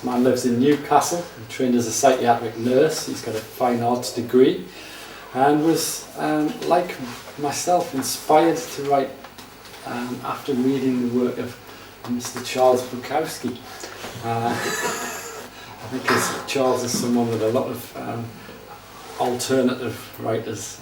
This man lives in Newcastle, he trained as a psychiatric nurse, he's got a fine arts degree, and was, like myself, inspired to write after reading the work of Mr. Charles Bukowski. I think Charles is someone that a lot of alternative writers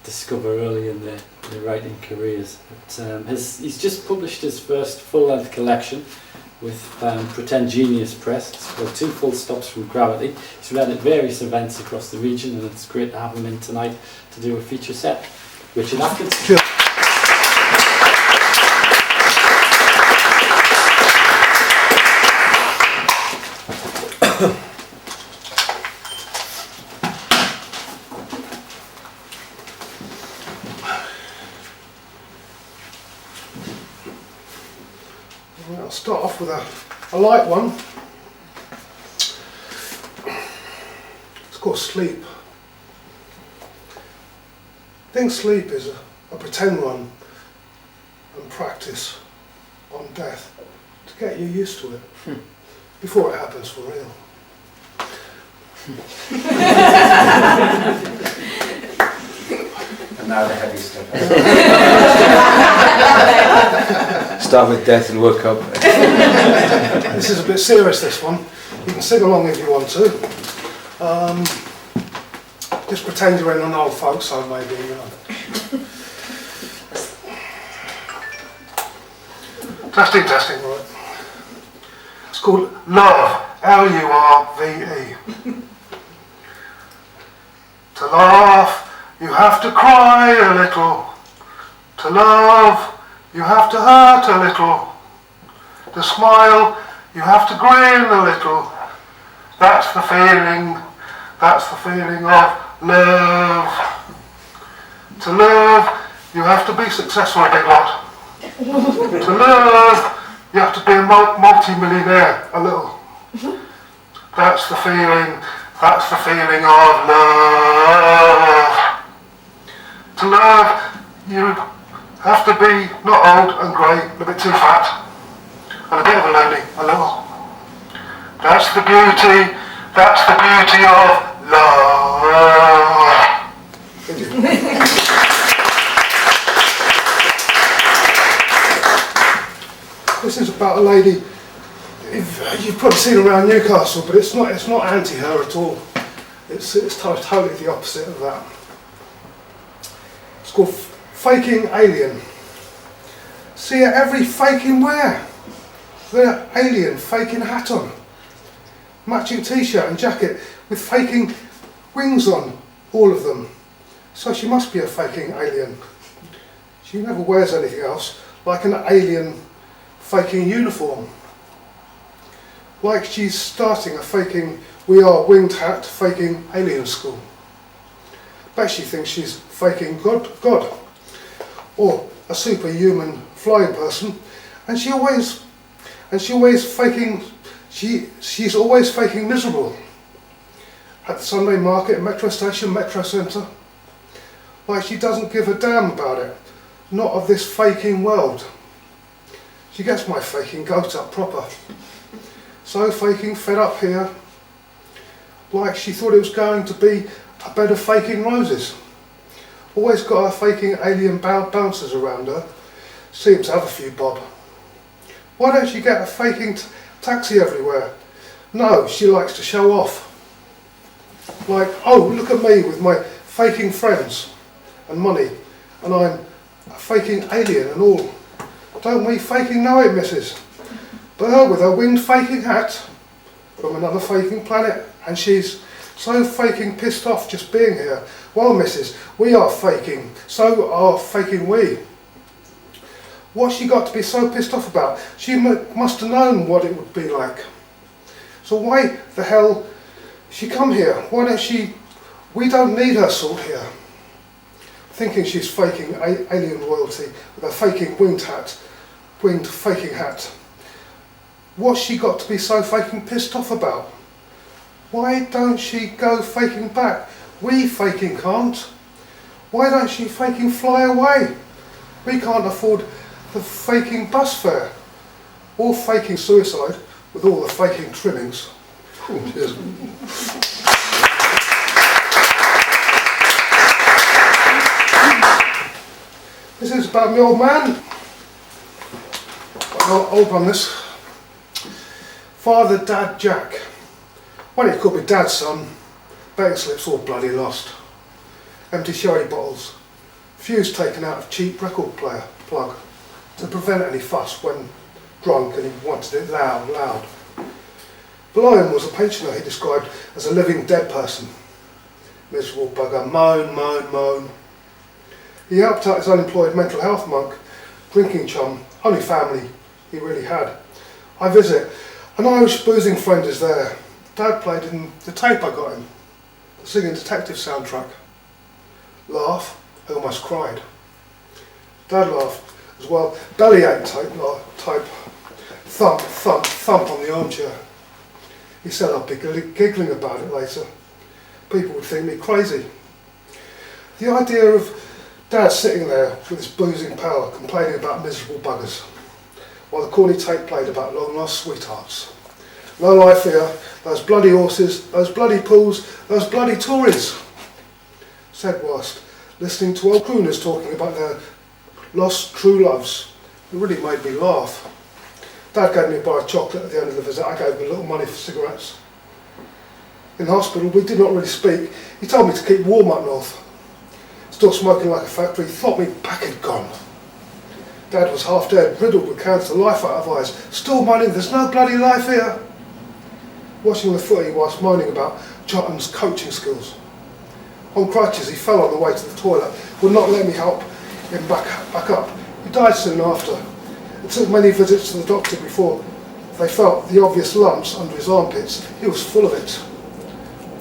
discover early in their writing careers. But, he's just published his first full-length collection with Pretendgenius Press. It's called Two Full Stops from Gravity. He's read at various events across the region, and it's great to have him in tonight to do a feature set. Richard Atkinson. I'll start off with a light one. It's called Sleep. I think sleep is a pretend run and practice on death to get you used to it before it happens for real. And now the heavy stuff. Start with death and work up. This is a bit serious, this one. You can sing along if you want to. Just pretend you're in an old folks home, maybe, you know. Testing, right. It's called Love, L-U-R-V-E. To laugh, you have to cry a little. To love, you have to hurt a little. To smile, you have to grin a little. That's the feeling of love. To love, you have to be successful a bit lot. To love, you have to be a multi-millionaire a little. That's the feeling of love. To love, you have to be not old and grey, a bit too fat, and a bit of a lonely, a little. That's the beauty of love. This is about a lady, you've probably seen her around Newcastle, but it's not anti-her at all. It's totally the opposite of that. It's called Faking Alien. See her every faking wear. The alien faking hat on. Matching t-shirt and jacket with faking wings on, all of them. So she must be a faking alien. She never wears anything else, like an alien faking uniform. Like she's starting a faking We Are Winged Hat faking alien school. Bet she thinks she's faking God, or a superhuman flying person, and she's always faking miserable. At the Sunday market, metro station, metro centre. Like she doesn't give a damn about it. Not of this faking world. She gets my faking goat up proper. So faking fed up here. Like she thought it was going to be a bed of faking roses. Always got her faking alien bouncers around her. Seems to have a few bob. Why don't she get a faking taxi everywhere? No, she likes to show off. Like, oh, look at me with my faking friends and money, and I'm a faking alien and all. Don't we faking know it, missus? But her with her winged faking hat from another faking planet, and she's so faking pissed off just being here. Well, missus, we are faking, so are faking we. What's she got to be so pissed off about? She must have known what it would be like. So why the hell she come here? Why don't she? We don't need her sort here. Thinking she's faking alien royalty with a faking winged faking hat. What's she got to be so faking pissed off about? Why don't she go faking back? We faking can't. Why don't she faking fly away? We can't afford the faking bus fare. Or faking suicide. with all the faking trimmings. Cheers. This is about my old man. Old one, this. Father, Dad, Jack. Why don't you call me Dad's son? Betting slips all bloody lost. Empty sherry bottles. Fuse taken out of cheap record player plug to prevent any fuss when drunk and he wanted it loud. Below him was a pensioner he described as a living dead person. Miserable bugger, moan. He helped out his unemployed mental health monk, drinking chum, only family he really had. I visit, an Irish boozing friend is there. Dad played in the tape I got him, the Singing Detective soundtrack. Laugh, I almost cried. Dad laughed as well, bellyache type, thump on the armchair. He said I'd be giggling about it later. People would think me crazy. The idea of Dad sitting there with his boozing pal complaining about miserable buggers, while the corny tape played about long-lost sweethearts. No life here, those bloody horses, those bloody pools, those bloody Tories, said whilst listening to old crooners talking about their lost true loves. It really made me laugh. Dad gave me a bar of chocolate at the end of the visit. I gave him a little money for cigarettes. In hospital, we did not really speak. He told me to keep warm up north. Still smoking like a factory, thought me back had gone. Dad was half dead, riddled with cancer, life out of eyes, still moaning, there's no bloody life here. Watching the footy whilst moaning about Jotton's coaching skills. On crutches, he fell on the way to the toilet, would not let me help him back up. He died soon after. It took many visits to the doctor before they felt the obvious lumps under his armpits. He was full of it.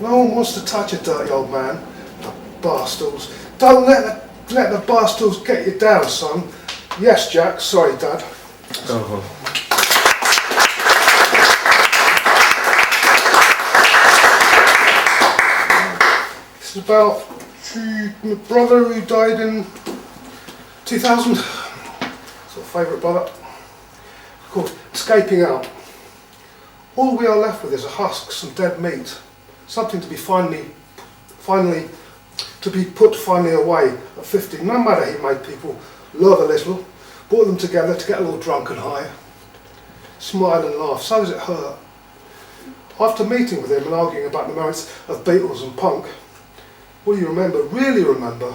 No one wants to touch a dirty old man. The barstools. Don't let the barstools get you down, son. Yes, Jack. Sorry, Dad. This is about my brother who died in 2000. Sort of favourite brother. Called Escaping Out. All we are left with is a husk, some dead meat, something to be finally put away at 50. No matter he made people love a little, brought them together to get a little drunk and high, smile and laugh. So does it hurt. After meeting with him and arguing about the merits of Beatles and punk, what you really remember,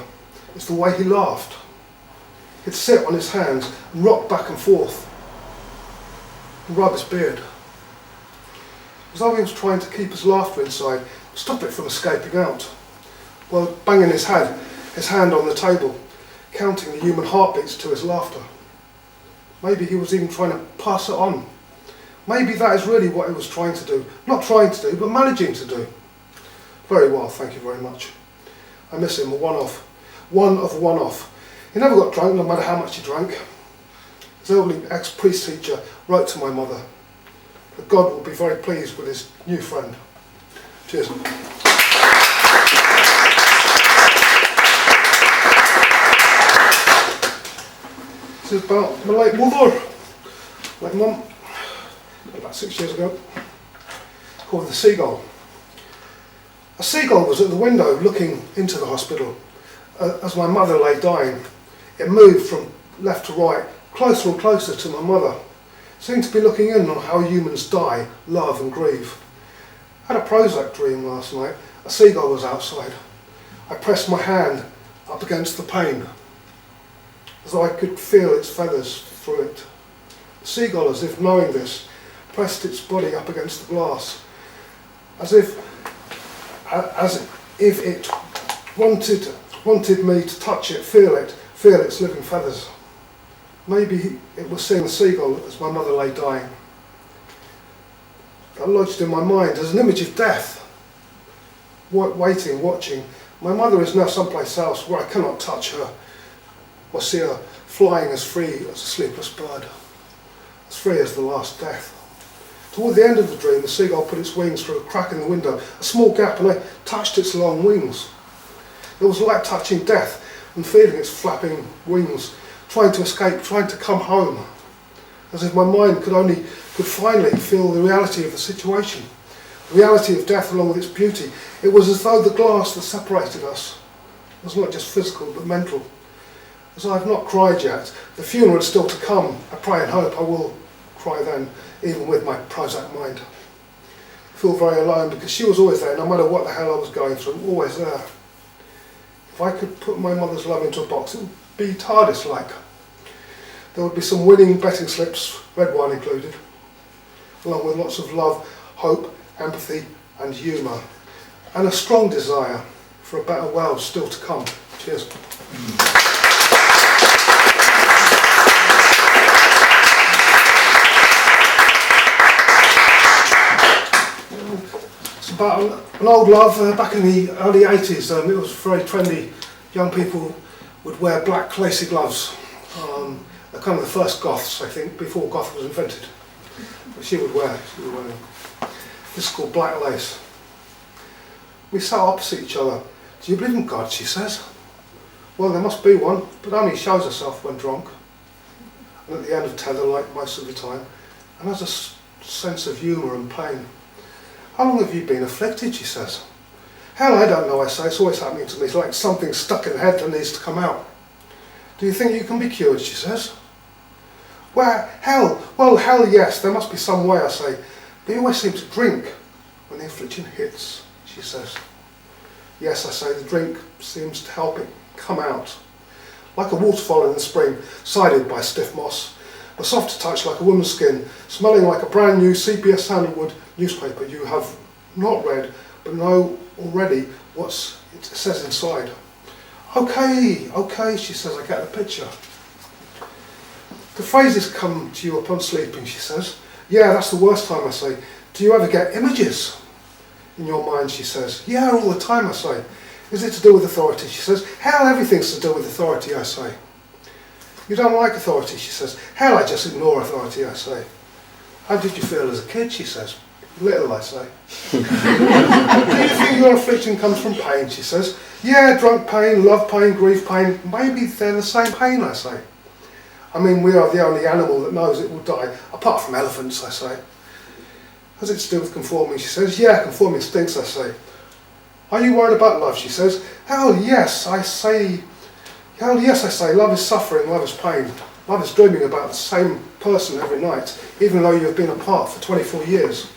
is the way he laughed. He'd sit on his hands and rock back and forth and rub his beard, as though he was trying to keep his laughter inside, stop it from escaping out, while banging his hand on the table, counting the human heartbeats to his laughter. Maybe he was even trying to pass it on. Maybe that is really what he was trying to do. Not trying to do, but managing to do. Very well, thank you very much. I miss him, a one-off. He never got drunk, no matter how much he drank. His elderly ex-priest teacher wrote to my mother that God will be very pleased with his new friend. Cheers. This is about my late mother, late mum, about 6 years ago, called The Seagull. A seagull was at the window looking into the hospital. As my mother lay dying, it moved from left to right, closer and closer to my mother. Seemed to be looking in on how humans die, love and grieve. I had a Prozac dream last night. A seagull was outside. I pressed my hand up against the pane, as though I could feel its feathers through it. The seagull, as if knowing this, pressed its body up against the glass, as if it wanted me to touch it, feel its living feathers. Maybe it was seeing the seagull as my mother lay dying. That lodged in my mind as an image of death. Waiting, watching. My mother is now someplace else where I cannot touch her or see her flying as free as a sleepless bird, as free as the last death. Toward the end of the dream, the seagull put its wings through a crack in the window, a small gap, and I touched its long wings. It was like touching death and feeling its flapping wings, trying to escape, trying to come home, as if my mind could finally feel the reality of the situation, the reality of death along with its beauty. It was as though the glass that separated us was not just physical but mental. As I have not cried yet, the funeral is still to come. I pray and hope I will cry then, even with my Prozac mind. I feel very alone because she was always there, no matter what the hell I was going through, always there. If I could put my mother's love into a box, it would be TARDIS-like. There would be some winning betting slips, red wine included, along with lots of love, hope, empathy and humour, and a strong desire for a better world still to come. Cheers. It's about an old love back in the early 80s. It was very trendy. Young people would wear black lacy gloves. They're kind of the first goths, I think, before goth was invented. But she would wear them. This is called black lace. We sat opposite each other. Do you believe in God, she says. Well, there must be one, but only shows herself when drunk. And at the end of tether, like most of the time, and has a sense of humour and pain. How long have you been afflicted, she says. Hell, I don't know, I say. It's always happening to me. It's like something stuck in the head that needs to come out. Do you think you can be cured, she says. Well, hell yes, there must be some way, I say. But you always seem to drink when the affliction hits, she says. Yes, I say, the drink seems to help it come out. Like a waterfall in the spring, sided by stiff moss. A soft touch like a woman's skin, smelling like a brand new sepia sandalwood newspaper you have not read, but know already what it says inside. Okay, she says, I get the picture. The phrases come to you upon sleeping, she says. Yeah, that's the worst time, I say. Do you ever get images in your mind, she says. Yeah, all the time, I say. Is it to do with authority, she says. Hell, everything's to do with authority, I say. You don't like authority, she says. Hell, I just ignore authority, I say. How did you feel as a kid, she says. Little, I say. Do you think your affliction comes from pain, she says. Yeah, drunk pain, love pain, grief pain. Maybe they're the same pain, I say. I mean, we are the only animal that knows it will die, apart from elephants, I say. Has it to do with conforming, she says. Yeah, conforming stinks, I say. Are you worried about love, she says. Hell yes, I say. Love is suffering, love is pain. Love is dreaming about the same person every night, even though you have been apart for 24 years.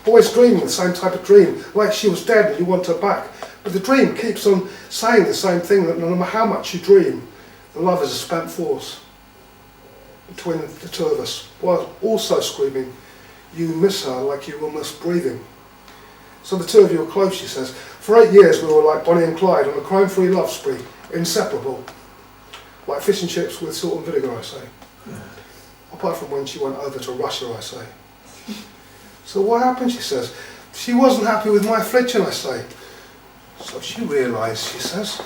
Always dreaming the same type of dream, like she was dead and you want her back. But the dream keeps on saying the same thing, that no matter how much you dream, the love is a spent force between the two of us, while also screaming, you miss her like you will miss breathing. So the two of you are close, she says. For 8 years we were like Bonnie and Clyde on a crime-free love spree, inseparable. Like fish and chips with salt and vinegar, I say. Apart from when she went over to Russia, I say. So what happened, she says. She wasn't happy with my affliction, I say. So she realised, she says.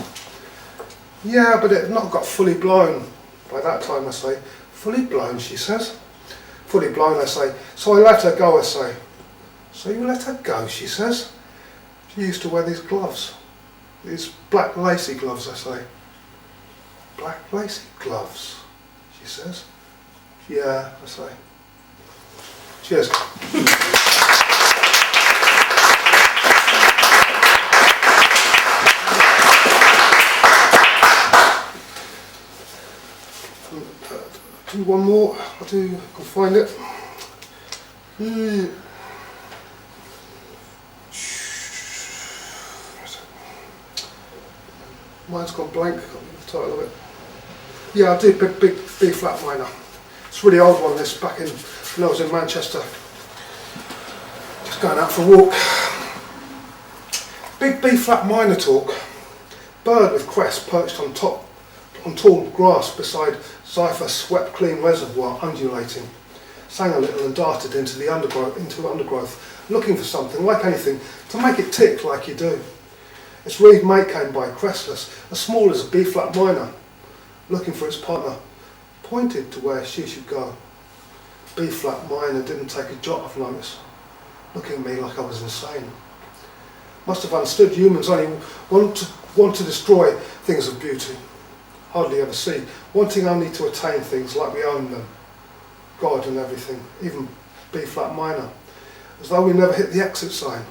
Yeah, but it had not got fully blown by that time, I say. Fully blown, she says. Fully blown, I say. So I let her go, I say. So you let her go, she says. She used to wear these gloves. These black lacy gloves, I say. Black lacy gloves, she says. Yeah, I say. Cheers. Do one more. I can find it. Mine's gone blank. I can't remember the title of it. Yeah, I do big B flat minor. It's a really old one. This back in when I was in Manchester. Just going out for a walk. Big B flat minor talk. Bird with crest perched on tall grass beside Cypher swept clean reservoir undulating. Sang a little and darted into the undergrowth, looking for something, like anything, to make it tick like you do. Its reed mate came by, crestless, as small as a B flat minor, looking for its partner, pointed to where she should go. B flat minor didn't take a jot of notice, looking at me like I was insane. Must have understood humans only want to destroy things of beauty, hardly ever see, wanting only to attain things like we own them. God and everything, even B flat minor, as though we never hit the exit sign,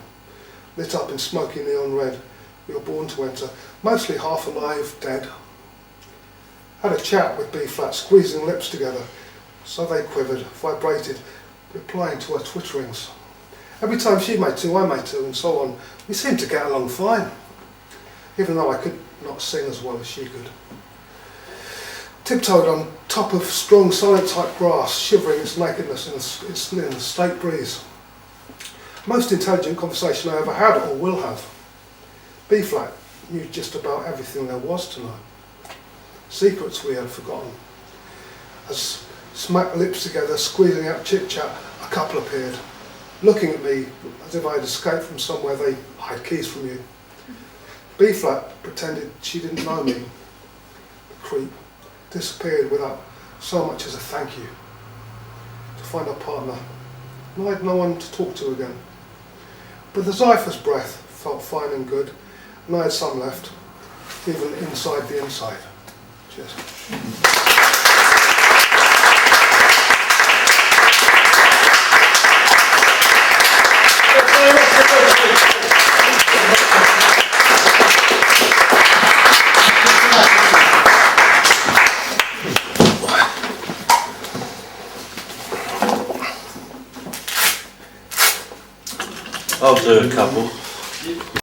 lit up in smoky neon red. We were born to enter, mostly half alive, dead. Had a chat with B flat, squeezing lips together, so they quivered, vibrated, replying to her twitterings. Every time she made two, I made two, and so on. We seemed to get along fine, even though I could not sing as well as she could. Tiptoed on top of strong silent-type grass, shivering its nakedness in the state breeze. Most intelligent conversation I ever had or will have. B flat knew just about everything there was to know. Secrets we had forgotten. As smacked lips together, squeezing out chit-chat, a couple appeared, looking at me as if I had escaped from somewhere they hide keys from you. B flat pretended she didn't know me. The creep disappeared without so much as a thank you. To find a partner, and I had no one to talk to again. But the Zyphus breath felt fine and good, and I had some left, even inside the inside. Cheers. I'll do a couple.